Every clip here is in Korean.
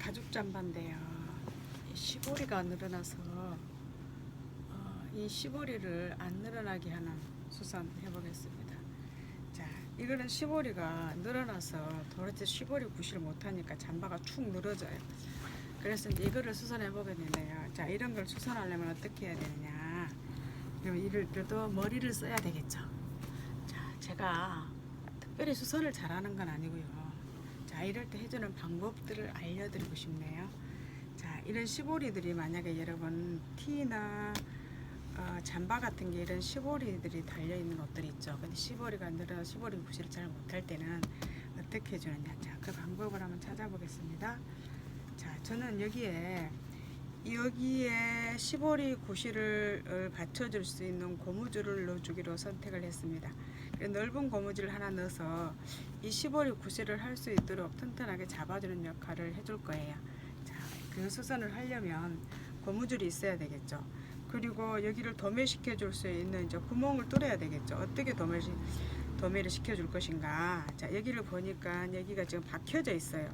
가죽 잠바인데요. 이 시보리가 늘어나서 이 시보리를 안 늘어나게 하는 수선 해보겠습니다. 자, 이거는 시보리가 늘어나서 도대체 시보리 구실을 못하니까 잠바가 축 늘어져요. 그래서 이제 이거를 수선해 보겠는데요. 자, 이런 걸 수선하려면 어떻게 해야 되느냐? 그러면 이럴 때도 머리를 써야 되겠죠. 자, 제가 특별히 수선을 잘하는 건 아니고요. 자, 이럴 때 해주는 방법들을 알려드리고 싶네요. 자, 이런 시보리들이 만약에 여러분 티나 잠바 같은 게 이런 시보리들이 달려있는 옷들이 있죠. 근데 시보리가 늘어나 시보리 구실을 잘 못할 때는 어떻게 해주느냐. 자, 그 방법을 한번 찾아보겠습니다. 자, 저는 여기에 시보리 구실을 받쳐줄 수 있는 고무줄을 넣어주기로 선택을 했습니다. 넓은 고무줄을 하나 넣어서 이 시보리 구실을 할 수 있도록 튼튼하게 잡아주는 역할을 해줄 거예요. 자, 그 수선을 하려면 고무줄이 있어야 되겠죠. 그리고 여기를 도매시켜 줄 수 있는 이제 구멍을 뚫어야 되겠죠. 어떻게 도매를 시켜줄 것인가. 자, 여기를 보니까 여기가 지금 박혀져 있어요.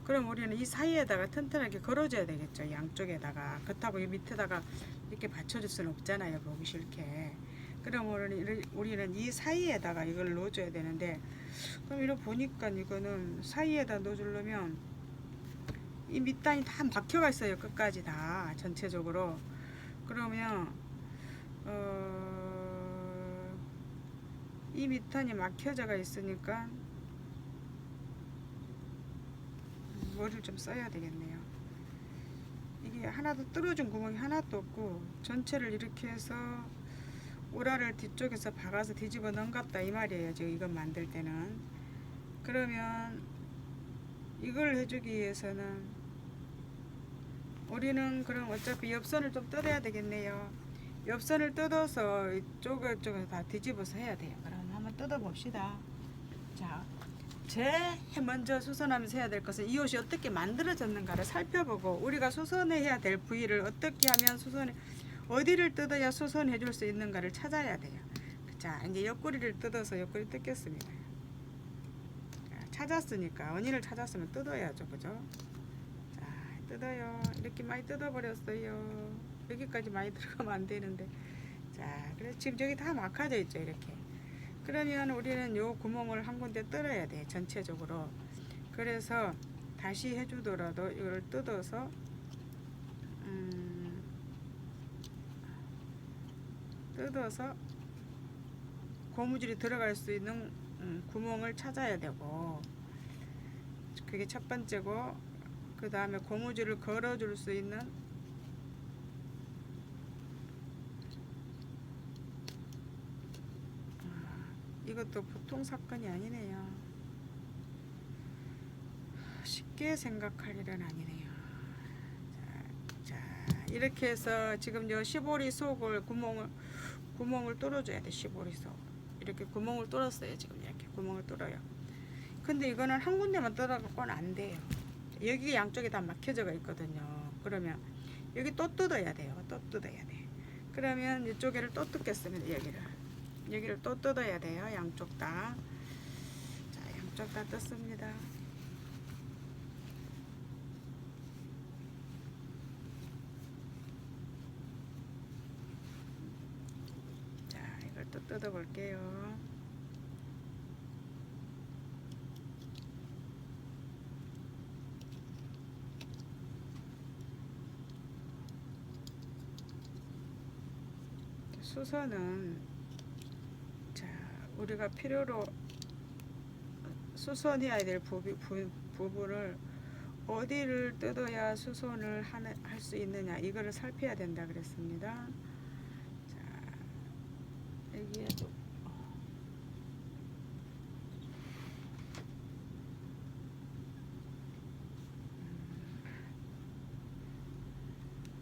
그럼 우리는 이 사이에다가 튼튼하게 걸어줘야 되겠죠. 양쪽에다가. 그렇다고 이 밑에다가 이렇게 받쳐줄 수는 없잖아요. 보기 싫게. 그럼 우리는 이 사이에다가 이걸 넣어줘야 되는데, 그럼 이렇게 보니까 이거는 사이에다 넣어주려면 이 밑단이 다 막혀가 있어요. 끝까지 다 전체적으로. 그러면 이 밑단이 막혀져가 있으니까 머리를 좀 써야 되겠네요. 이게 하나도 뚫어준 구멍이 하나도 없고 전체를 이렇게 해서 오라를 뒤쪽에서 박아서 뒤집어 넣은갑다 이 말이에요. 지금 이건 만들 때는. 그러면 이걸 해주기 위해서는 우리는 그럼 어차피 옆선을 좀 뜯어야 되겠네요. 옆선을 뜯어서 이쪽에 다 뒤집어서 해야 돼요. 그럼 한번 뜯어 봅시다. 자, 제일 먼저 수선하면서 해야 될 것은 이 옷이 어떻게 만들어졌는가를 살펴보고 우리가 수선해야 될 부위를 어떻게 하면 어디를 뜯어야 수선해 줄 수 있는가를 찾아야 돼요. 자, 이제 옆구리를 뜯어서 옆구리 뜯겠습니다. 자, 찾았으니까 원인을 찾았으면 뜯어야죠. 그죠? 자, 뜯어요. 이렇게 많이 뜯어버렸어요. 여기까지 많이 들어가면 안 되는데. 자, 그래서 지금 저기 다 막혀져 있죠. 이렇게. 그러면 우리는 요 구멍을 한 군데 뚫어야 돼. 전체적으로. 그래서 다시 해주더라도 이걸 뜯어서 고무줄이 들어갈 수 있는 구멍을 찾아야 되고, 그게 첫 번째고, 그 다음에 고무줄을 걸어줄 수 있는 이것도 보통 사건이 아니네요. 쉽게 생각할 일은 아니네요. 자, 이렇게 해서 지금 요 시보리 속을 구멍을 뚫어줘야 돼. 시보리 속 이렇게 구멍을 뚫었어요. 지금 이렇게 구멍을 뚫어요. 근데 이거는 한 군데만 뚫어갖고는 안 돼요. 여기 양쪽에 다 막혀져 있거든요. 그러면 여기 또 뜯어야 돼요. 또 뜯어야 돼. 그러면 이쪽에를 또 뜯겠습니다. 여기를 또 뜯어야 돼요. 양쪽 다. 자, 양쪽 다 뜯습니다. 자, 이걸 또 뜯어 볼게요. 수선은 자, 우리가 필요로 수선해야 될 부분을 어디를 뜯어야 수선을 할 수 있느냐 이거를 살펴야 된다 그랬습니다. 자, 여기에도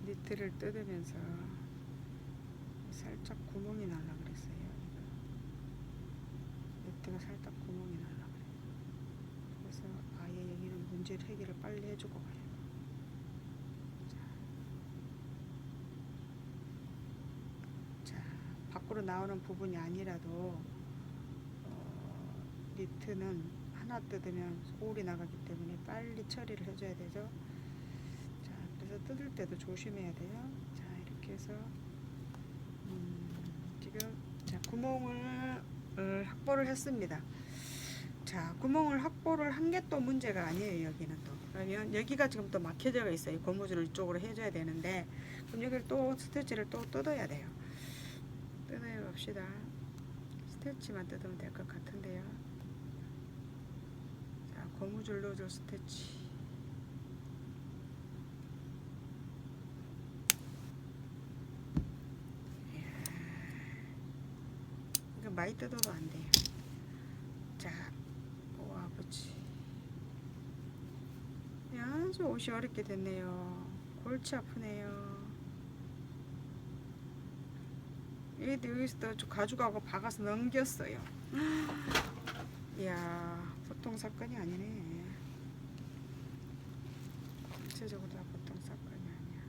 니트를 뜯으면서 살짝 구멍이 날라 그랬어요. 니트가 살짝 구멍이 날라 그래요. 그래서 아예 여기는 문제를 해결을 빨리 해주고 가요. 자, 밖으로 나오는 부분이 아니라도 니트는 하나 뜯으면 소울이 나가기 때문에 빨리 처리를 해줘야 되죠. 그래서 뜯을 때도 조심해야 돼요. 자, 이렇게 해서 지금 자, 구멍을 확보를 했습니다. 자, 구멍을 확보를 한 게 또 문제가 아니에요. 여기는 또 그러면 여기가 지금 또 막혀져 있어요. 고무줄을 이쪽으로 해줘야 되는데, 그럼 여기를 또 스티치를 또 뜯어야 돼요. 뜯어야 봅시다. 스티치만 뜯으면 될 것 같은데요. 자, 고무줄 넣어줄 스티치. 이거 많이 뜯어도 안 돼요. 자, 오 아버지. 아주 옷이 어렵게 됐네요. 골치 아프네요. 얘도 여기서 또 가죽하고 박아서 넘겼어요. 이야, 보통 사건이 아니네. 전체적으로 다 보통 사건이 아니야.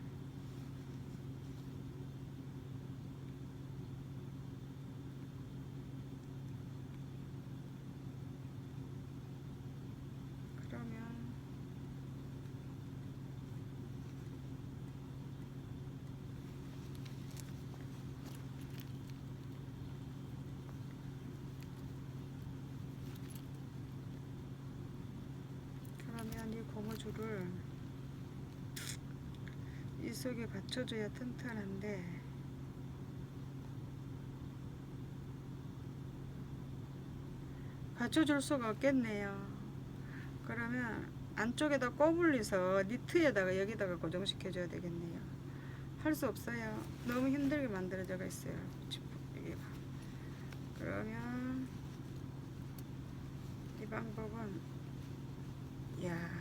그러면 이 고무줄을 이 속에 받쳐줘야 튼튼한데, 받쳐줄 수가 없겠네요. 그러면 안쪽에다 꼬불리서 니트에다가 여기다가 고정시켜줘야 되겠네요. 할 수 없어요. 너무 힘들게 만들어져 있어요. 여기가. 그러면 이 방법은, 야,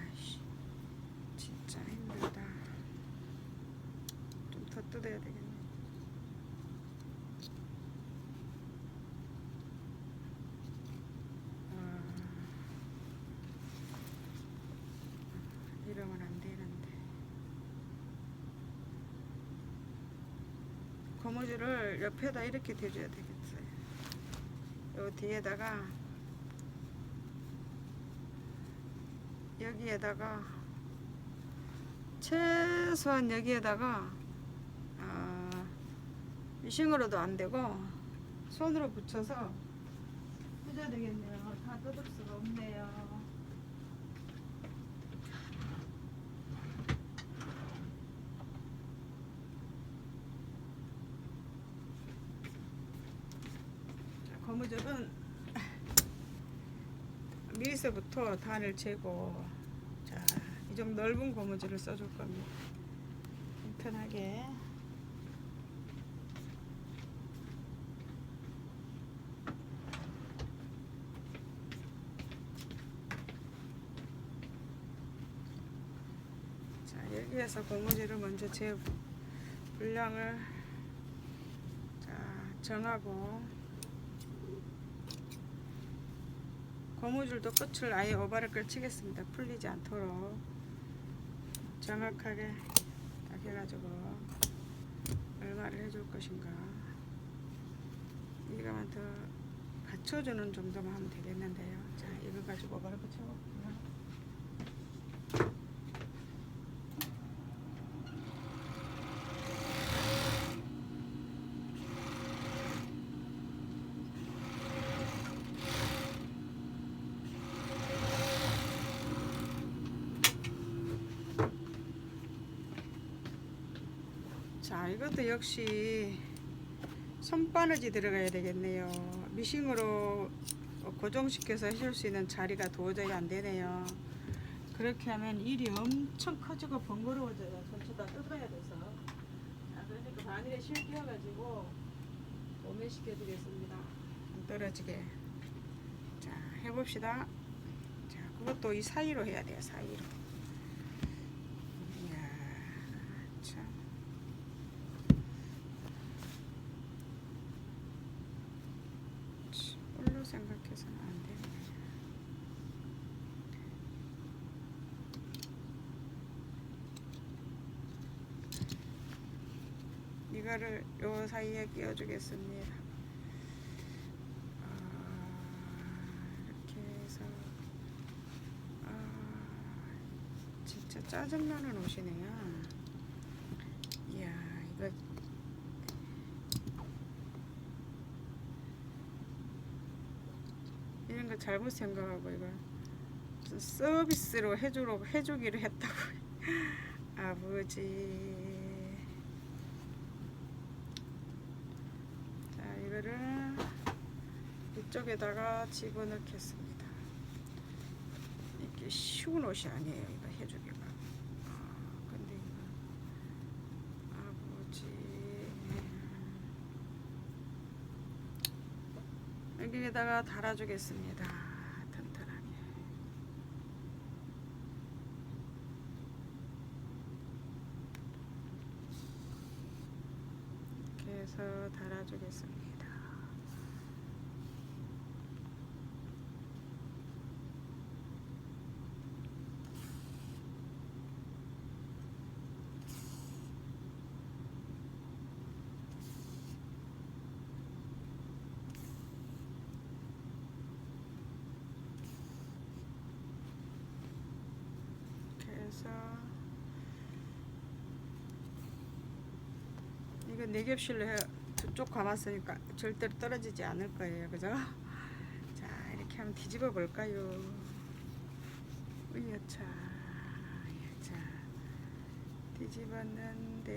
진짜 힘들다. 좀 더 뜯어야 되겠네. 이러면 안 되는데. 고무줄을 옆에다 이렇게 대줘야 되겠어요. 요 뒤에다가, 여기에다가, 최소한 여기에다가 미싱으로도 안 되고 손으로 붙여서 해줘야 되겠네요. 다 뜯을 수가 없네요. 자, 고무줄은 미리서부터 단을 재고, 자, 이 정도 넓은 고무줄을 써줄 겁니다. 편하게. 자, 여기에서 고무줄을 먼저 재고 분량을 자 정하고, 고무줄도 끝을 아예 오바를 끌치겠습니다. 풀리지 않도록 정확하게 딱 해가지고 얼마를 해줄 것인가, 이거만 더 받쳐주는 정도만 하면 되겠는데요. 자, 이거 가지고 오바를 붙여볼게요. 자, 이것도 역시 손바느지 들어가야 되겠네요. 미싱으로 고정시켜서 해줄 수 있는 자리가 도저히 안 되네요. 그렇게 하면 일이 엄청 커지고 번거로워져요. 전체 다 뜯어야 돼서. 자, 그러니까 바늘에 실끼워가지고 오매시켜 드리겠습니다. 안 떨어지게. 자, 해봅시다. 자, 그것도 이 사이로 해야 돼요. 사이로. 이야, 참. 홀로 생각해서는 안 되네. 이거를 요 사이에 끼워주겠습니다. 이렇게 해서, 진짜 짜증나는 옷이네요. 이런 거 잘못 생각하고 이거 무슨 서비스로 해주기로 했다고. 아버지. 자, 이거를 이쪽에다가 집어넣겠습니다. 이게 쉬운 옷이 아니에요. 이거 해주기가. 근데 이거 아버지. 여기에다가 달아주겠습니다. 튼튼하게. 이렇게 해서 달아주겠습니다. 그래서 이거 4겹실로 쭉 감았으니까 절대로 떨어지지 않을 거예요. 그죠? 자, 이렇게 한번 뒤집어 볼까요? 으여차. 자, 뒤집었는데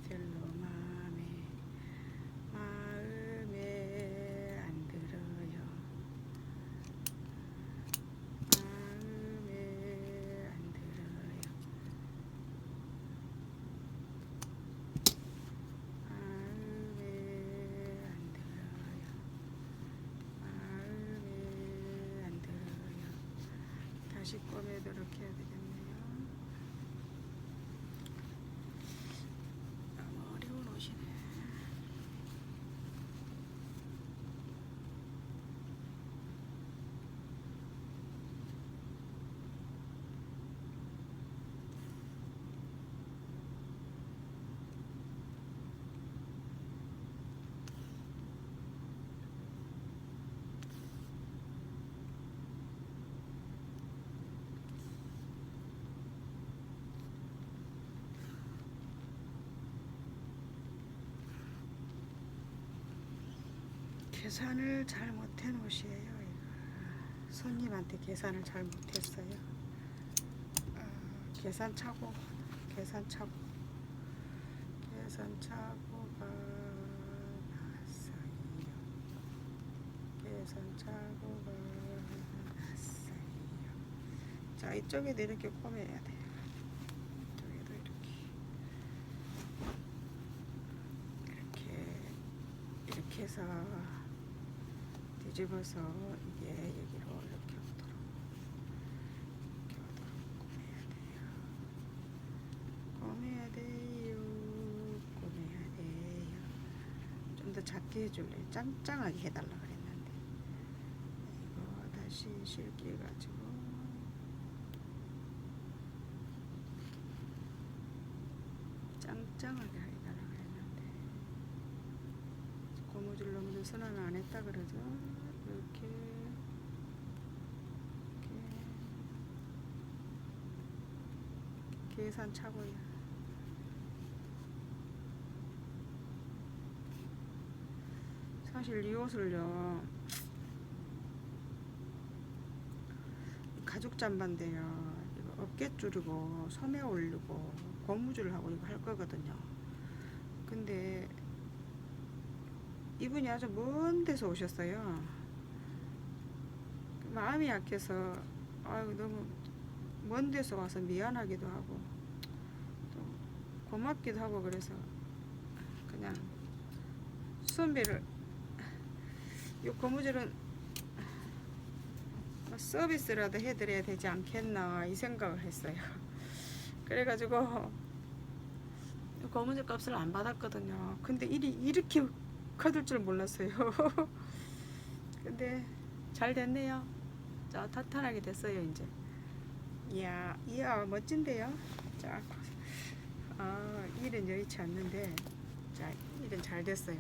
별로 마음에 안 들어요. 마음에 안 들어요. 마음에 안 들어요. 마음에 안 들어요. 다시 꼬매도록 해야 되겠네요. 너무 어려운 옷이네. 계산을 잘 못한 옷이에요. 이거. 손님한테 계산을 잘 못했어요. 계산차고가 나왔어요. 계산차고가 나왔어요. 자, 이쪽에도 이렇게 꼬매야 돼요. 이쪽에도 이렇게 해서 뒤집어서 이게 여기로 이렇게 오도록 꼬매야 돼요. 좀 더 작게 해줄래? 짱짱하게 해달라 그랬는데 이거 다시 실기 가지고 짱짱하게 해달라 그랬는데 고무줄 너무 선언을 안 했다 그러죠. 이렇게 계산차고요. 사실 이 옷을요 가죽 잠바인데요, 이거 어깨 줄이고 소매 올리고 고무줄하고 이거 할 거거든요. 근데 이분이 아주 먼 데서 오셨어요. 마음이 약해서 아유 너무 먼 데서 와서 미안하기도 하고 또 고맙기도 하고 그래서 그냥 수선비를, 이 고무줄은 서비스라도 해드려야 되지 않겠나 이 생각을 했어요. 그래가지고 고무줄 값을 안 받았거든요. 근데 일이 이렇게 커질 줄 몰랐어요. 근데 잘 됐네요. 자, 탄탄하게 됐어요. 이제 이야 멋진데요. 자, 일은 여의치 않는데 자, 일은 잘 됐어요.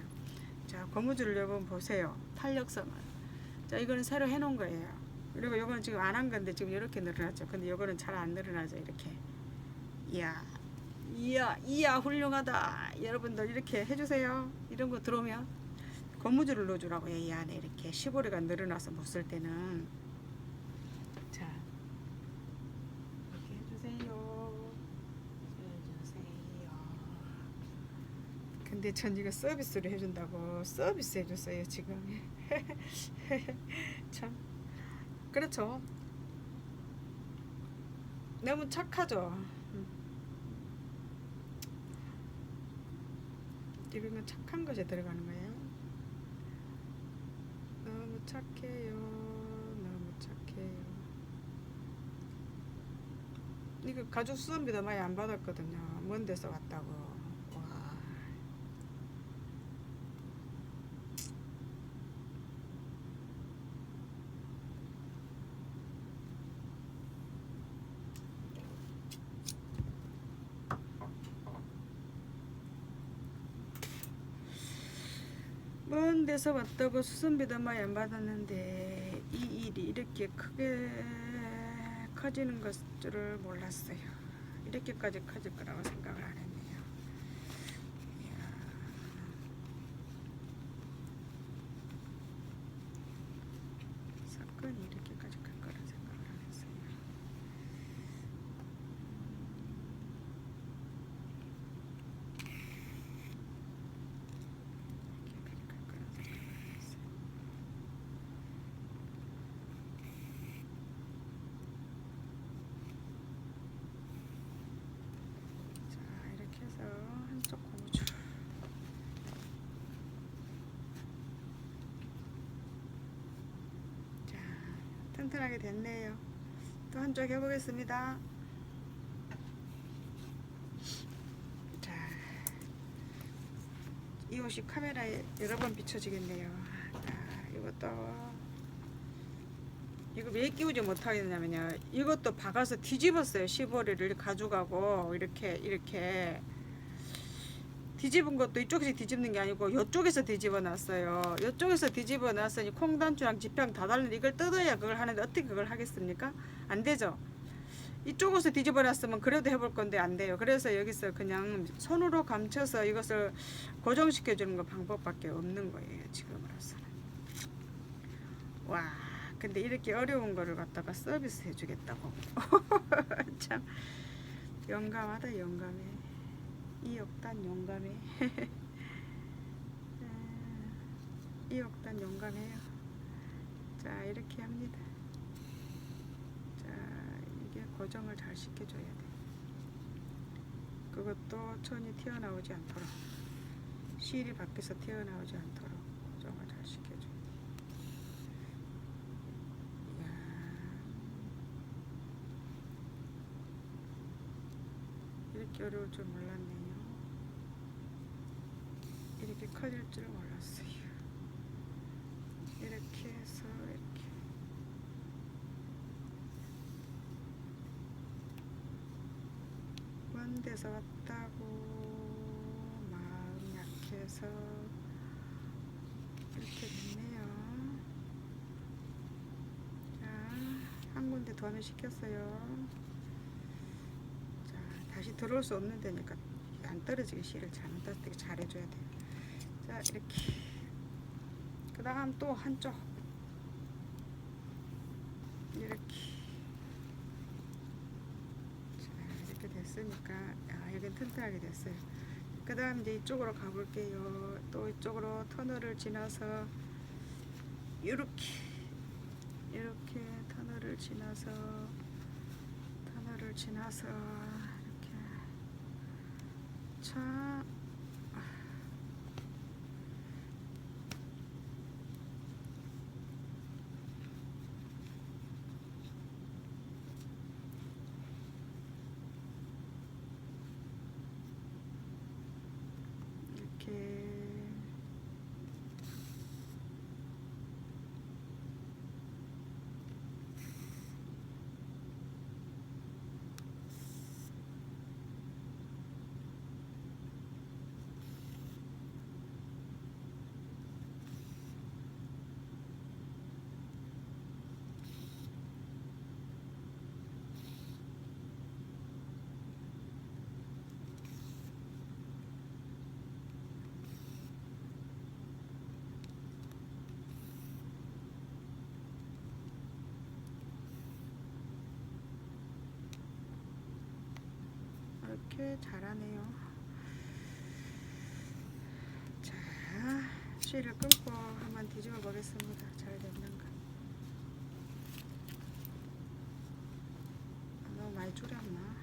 자, 고무줄을 여러분 보세요. 탄력성을. 자, 이거는 새로 해놓은 거예요. 그리고 이거는 지금 안 한 건데 지금 이렇게 늘어났죠. 근데 이거는 잘 안 늘어나죠. 이렇게. 이야 훌륭하다. 여러분들 이렇게 해주세요. 이런 거 들어오면 고무줄을 넣어주라고요. 이 안에 이렇게 시보리가 늘어나서 못 쓸 때는. 자, 이렇게 해주세요. 근데 전 이거 서비스로 해준다고 서비스 해줬어요 지금. 참 그렇죠. 너무 착하죠. 이건 착한 것에 들어가는 거예요. 너무 착해요. 너무 착해요. 이거 가죽 수선비도 많이 안 받았거든요. 먼 데서 왔다고. 와. 먼 데서 왔다고 수선비도 많이 안 받았는데 이 일이 이렇게 크게 커지는 것을 몰랐어요. 이렇게까지 커질 거라고 생각을 안 했네요. 이야. 사건이 이렇게까지 클 거라 생각을 안 했어요. 이렇게 클 거라 생각을 안 했어요. 자, 이렇게 해서 한쪽 고무줄 자, 튼튼하게 됐네요. 또 한쪽 해보겠습니다. 자, 이 옷이 카메라에 여러 번 비춰지겠네요. 자, 이것도 이거 왜 끼우지 못하겠냐면요. 이것도 박아서 뒤집었어요. 시보리를 가져가고 이렇게 뒤집은 것도 이쪽에서 뒤집는 게 아니고 이쪽에서 뒤집어 놨어요. 이쪽에서 뒤집어 놨으니 콩단추랑 지평 다 달린 이걸 뜯어야 그걸 하는데 어떻게 그걸 하겠습니까? 안 되죠. 이쪽에서 뒤집어 놨으면 그래도 해볼 건데 안 돼요. 그래서 여기서 그냥 손으로 감춰서 이것을 고정시켜 주는 거 방법밖에 없는 거예요. 지금으로서는. 와, 근데 이렇게 어려운 거를 갖다가 서비스 해주겠다고. 참 용감하다. 용감해. 이 억단 용감해. 이 억단 용감해요. 자, 이렇게 합니다. 자, 이게 고정을 잘 시켜줘야 돼. 그것도 천이 튀어나오지 않도록, 실이 밖에서 튀어나오지 않도록 고정을 잘 시켜줘야 돼. 이야. 이렇게 어려울 줄 몰랐네요. 이렇게 커질 줄 몰랐어요. 이렇게 해서 이렇게 먼 데서 왔다고 마음 약해서 이렇게 됐네요. 자, 한 군데 더는 시켰어요. 자, 다시 들어올 수 없는 데니까 안 떨어지게 실을 잘못되게 잘 해줘야 돼요. 자, 이렇게. 그 다음 또 한쪽 이렇게. 자, 이렇게 됐으니까 여긴 튼튼하게 됐어요. 그 다음 이제 이쪽으로 가볼게요. 또 이쪽으로 터널을 지나서 이렇게 터널을 지나서 이렇게. 자, 이렇게. 이렇게 잘하네요. 자, 실을 끊고 한번 뒤집어 보겠습니다. 잘 됐는가? 너무 많이 줄였나?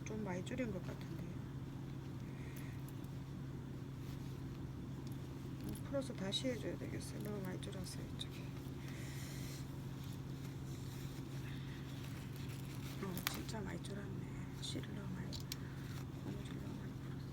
좀 많이 줄인 것 같은데요. 풀어서 다시 해줘야 되겠어요. 너무 많이 줄었어요, 이쪽에. 진짜 많이 줄었네. 실을 너무 많이, 고무줄 너무 많이 풀었어.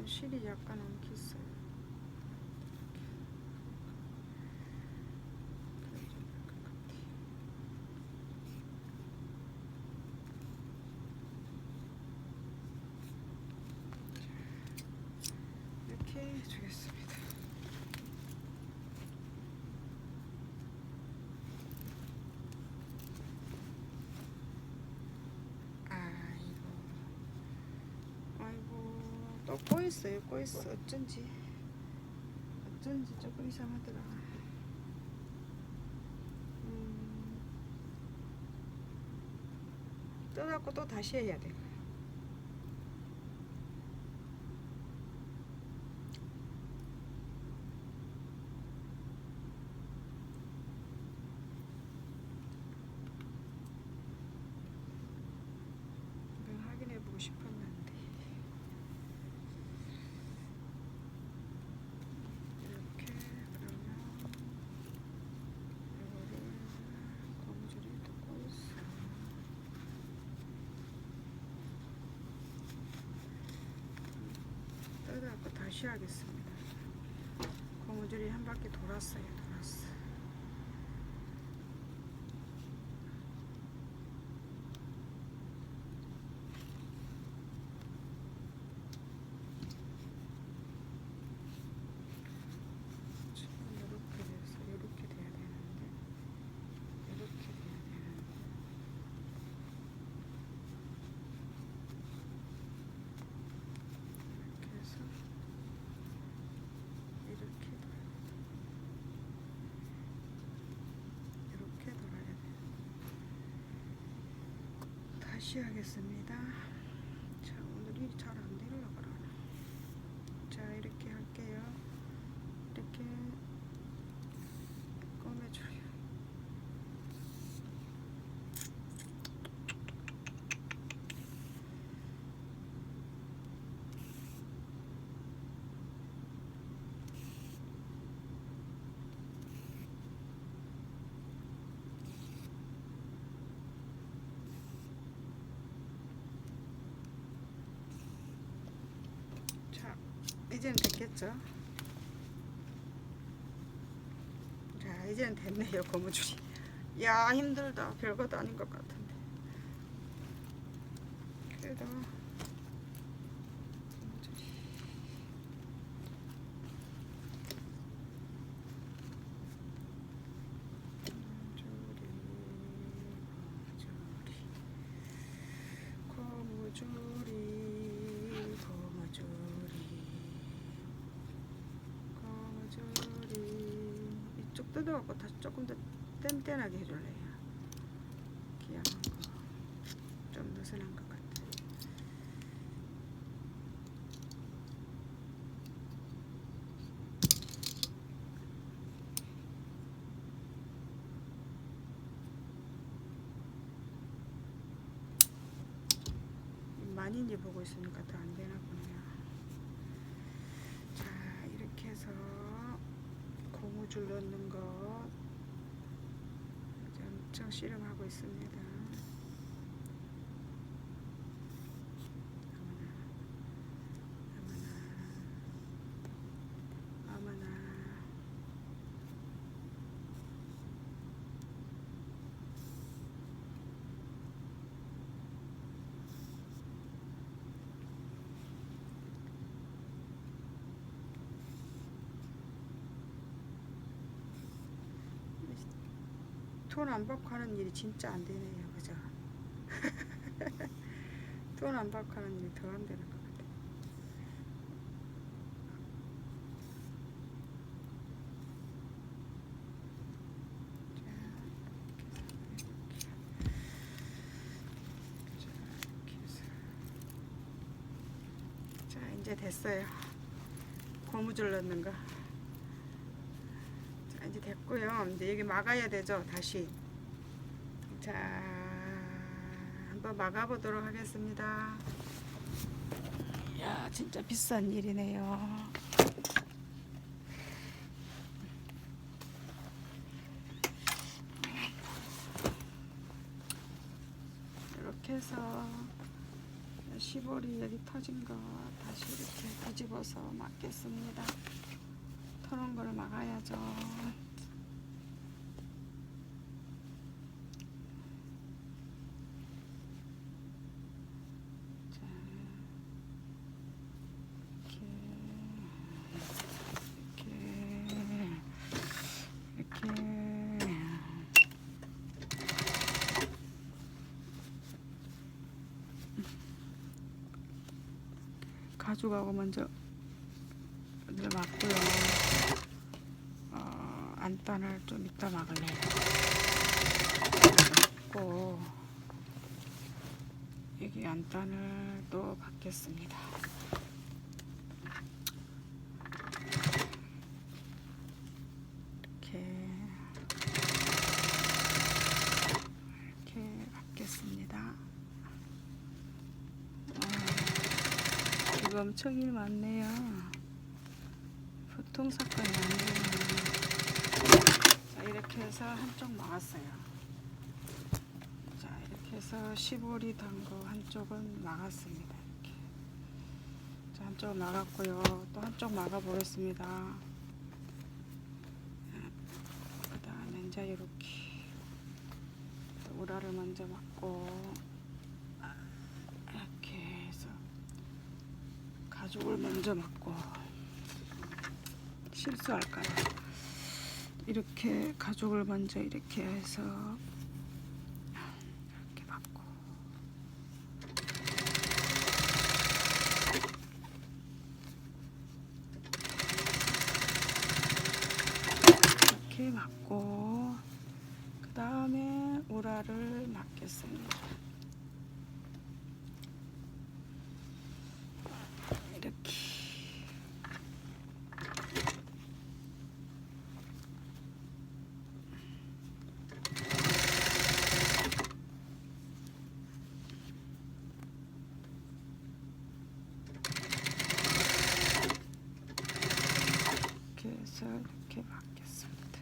실이 약간 엉켰어요. 이렇게 해주겠습니다. 또 꼬였어요. 꼬였어. 어쩐지 조금 이상하더라. 떠갖고 또 다시 해야 돼. 이건 확인해보고 싶었는데. 다시 하겠습니다. 고무줄이 한 바퀴 돌았어요. 돌았어. 이렇게 돼서 이렇게 돼야 되는데 이렇게 돼야 되는데 이렇게 해서 이렇게 돌아야 돼. 다시 하겠습니다. 자, 오늘이 잘 안 되려고 그러나. 자, 이렇게 할게요. 이렇게 꺼내줘요. 이제는 됐겠죠? 자, 이제는 됐네요. 고무줄이. 야, 힘들다. 별것도 아닌 것 같은데. 그래도 이쪽 뜯어갖고 다시 조금 더 뗀뗀하게 해줄래요. 귀한 거좀 느슨한 것 같아. 많이인지 보고 있으니까 더 안 되나 보네요. 자, 이렇게 해서 고무줄 넣는 거 이제 엄청 씨름하고 있습니다. 어머나. 돈 안 받고 하는 일이 진짜 안 되네요. 그죠? 돈 안 받고 하는 일이 더 안 되는 것 같아요. 자, 이제 됐어요. 고무줄 넣는 거. 자, 이제 됐고요. 이제 여기 막아야 되죠. 다시. 자, 한번 막아보도록 하겠습니다. 이야, 진짜 비싼 일이네요. 이렇게 해서 시보리 여기 터진 거 다시 이렇게 뒤집어서 막겠습니다. 터는 걸 막아야죠. 가죽하고 먼저 막고요. 안단을 좀 이따 막을래요. 막고 여기 안단을 또 받겠습니다. 이렇게 받겠습니다. 이거 엄청 일 많네요. 보통 사건이 아니에요. 자, 이렇게 해서 한쪽 막았어요. 자, 이렇게 해서 시보리 단 거 한쪽은 막았습니다. 이렇게. 자, 한쪽 막았고요. 또 한쪽 막아 보겠습니다. 그 다음에 이제 이렇게 우라를 먼저 막고 이렇게 해서 가죽을 먼저 막고 실수할까요? 이렇게 가죽을 먼저 이렇게 해서 이렇게 막고 이렇게 막고 그 다음에 우라를 막겠습니다. 이렇게 해서 이렇게 막겠습니다.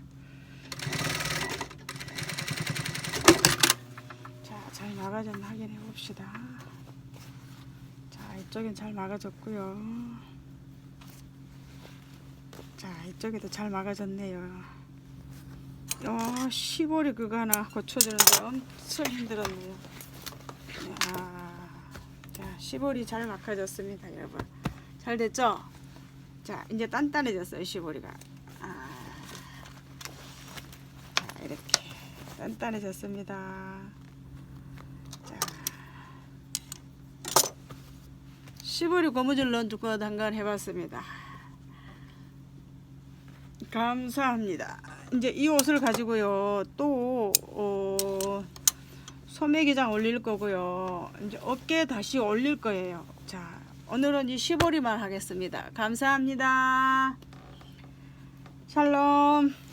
자, 잘 막아졌나 확인해 봅시다. 자, 이쪽엔 잘 막아졌고요. 자, 이쪽에도 잘 막아졌네요. 시보리 그거 하나 고쳐주는데 엄청 힘들었네요. 자, 시볼이 잘 막혀졌습니다, 여러분. 잘 됐죠? 자, 이제 단단해졌어요, 시보리가. 자, 이렇게 단단해졌습니다. 자, 시보리 고무줄 넣어두고 당근 해봤습니다. 감사합니다. 이제 이 옷을 가지고요, 또 소매기장 올릴 거고요. 이제 어깨 다시 올릴 거예요. 자, 오늘은 이 시보리만 하겠습니다. 감사합니다. 샬롬.